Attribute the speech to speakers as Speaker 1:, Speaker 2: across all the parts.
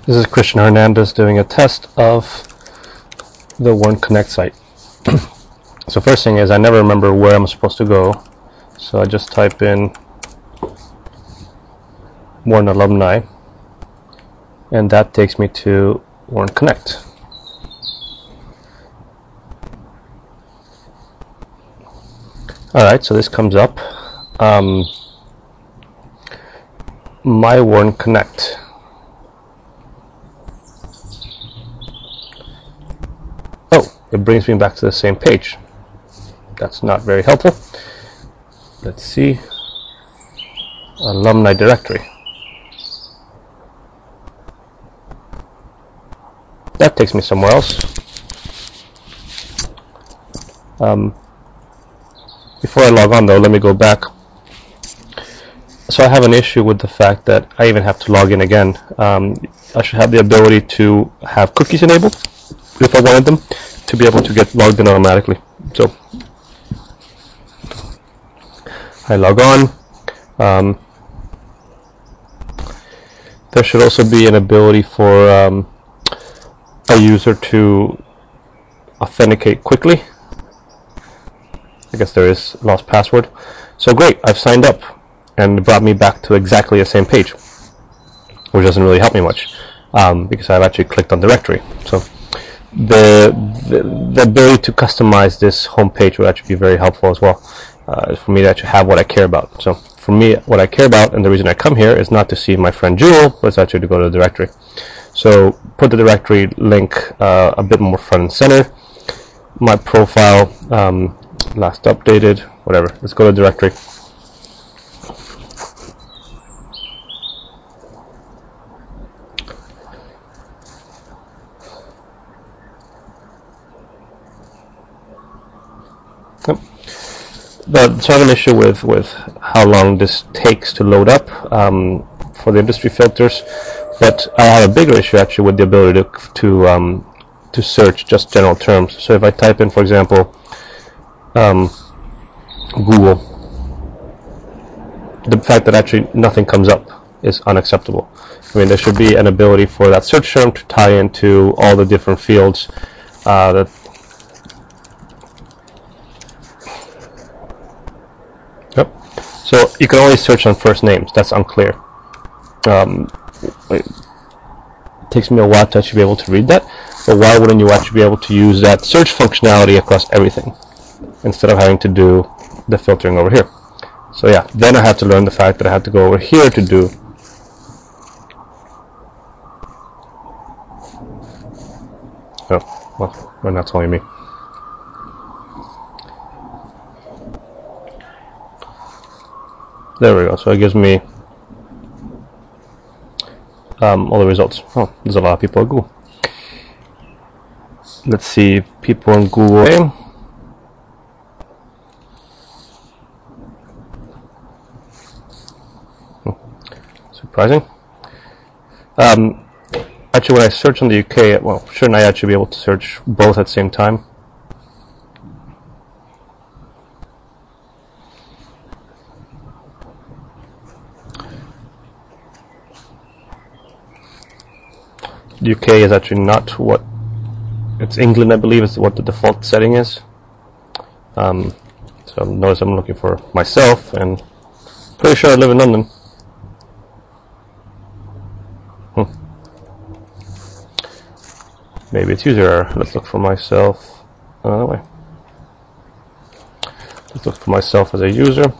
Speaker 1: This is Christian Hernandez doing a test of the Whartonconnect site. So first thing is, I never remember where I'm supposed to go, so I just type in Wharton alumni, and that takes me to Whartonconnect. Alright, so this comes up. My Whartonconnect. It brings me back to the same page. That's not very helpful. Let's see. Alumni directory. That takes me somewhere else. Before I log on though, let me go back. So I have an issue with the fact that I even have to log in again. I should have the ability to have cookies enabled if I wanted them, to be able to get logged in automatically. So I log on. There should also be an ability for a user to authenticate quickly. I guess there is lost password. So great, I've signed up, and it brought me back to exactly the same page, which doesn't really help me much because I've actually clicked on directory. So the ability to customize this home page would actually be very helpful as well, for me to actually have what I care about. So for me, what I care about, and the reason I come here, is not to see my friend Jewel, but it's actually to go to the directory. So put the directory link a bit more front and center. My profile, last updated, whatever. Let's go to the directory. So I have an issue with how long this takes to load up for the industry filters, but I have a bigger issue actually with the ability to search just general terms. So if I type in, for example, Google, the fact that actually nothing comes up is unacceptable. I mean, there should be an ability for that search term to tie into all the different fields that. Yep. So you can only search on first names. That's unclear. It takes me a while to actually be able to read that, but why wouldn't you actually be able to use that search functionality across everything instead of having to do the filtering over here? So yeah, then I have to learn the fact that I have to go over here to do well, that's only me. There we go. So it gives me all the results. Oh, there's a lot of people at Google. Let's see, people in Google. Surprising. Actually, when I search on the UK, well, shouldn't I actually be able to search both at the same time? UK is actually not what, it's England, I believe, is what the default setting is. So notice I'm looking for myself, and pretty sure I live in London. Maybe it's user error. Let's look for myself another way. Let's look for myself as a user.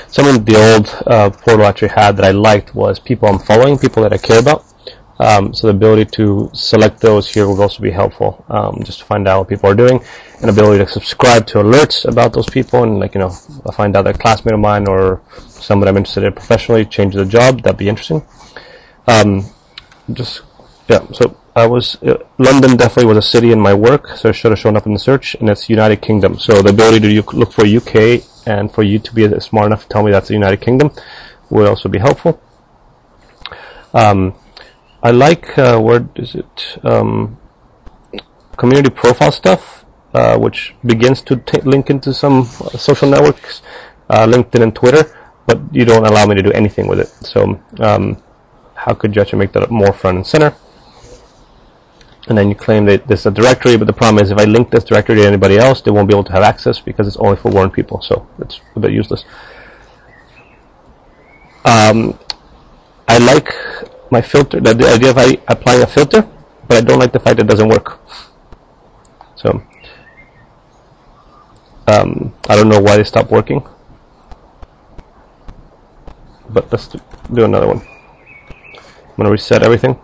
Speaker 1: Some of the old portal actually had that I liked was people I'm following, people that I care about. So the ability to select those here would also be helpful, just to find out what people are doing, and ability to subscribe to alerts about those people, and I find out that a classmate of mine or someone I'm interested in professionally change the job. That'd be interesting. So I was London definitely was a city in my work, so it should have shown up in the search, and it's United Kingdom. So the ability to look for UK and for you to be smart enough to tell me that's the United Kingdom would also be helpful. I like where is it? Community profile stuff, which begins to link into some social networks, LinkedIn and Twitter. but you don't allow me to do anything with it. So how could you actually make that more front and center? And then you claim that this is a directory, but the problem is if I link this directory to anybody else, they won't be able to have access because it's only for warned people, so it's a bit useless. I like my filter, the idea of applying a filter, but I don't like the fact that it doesn't work. So I don't know why they stopped working, but let's do another one. I'm going to reset everything.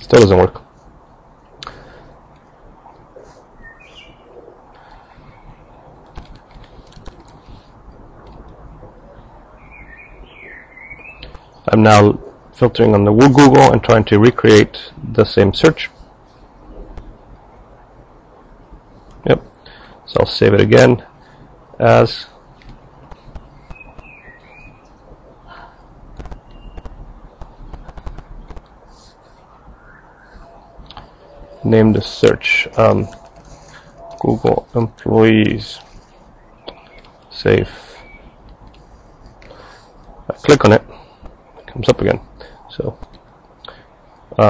Speaker 1: Still doesn't work. I'm now filtering on the Google and trying to recreate the same search. Yep. So I'll save it again as name the search Google employees safe. I click on it, comes up again. So at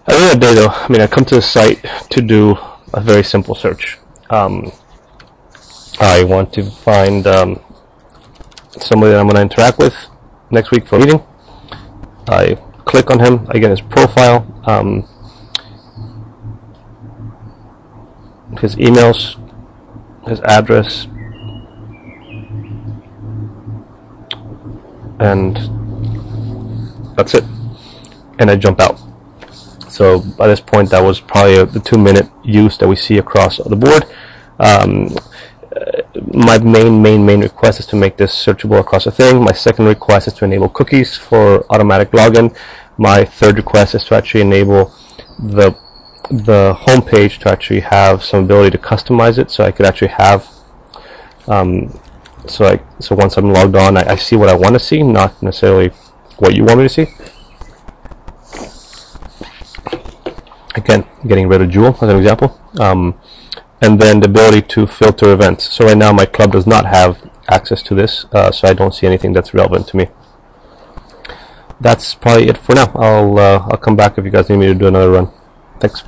Speaker 1: the end of the day, though, I mean, I come to the site to do a very simple search. I want to find somebody that I'm going to interact with next week for a meeting. I click on him, I get his profile, his emails, his address, and that's it. And I jump out. So by this point, that was probably the 2-minute use that we see across the board. My main request is to make this searchable across the thing. My second request is to enable cookies for automatic login. My third request is to actually enable the home page to actually have some ability to customize it, so I could actually have so once I'm logged on, I see what I want to see, not necessarily what you want me to see. Again, getting rid of Jewel as an example. And then the ability to filter events. So right now my club does not have access to this, so I don't see anything that's relevant to me. That's probably it for now. I'll come back if you guys need me to do another run. Thanks.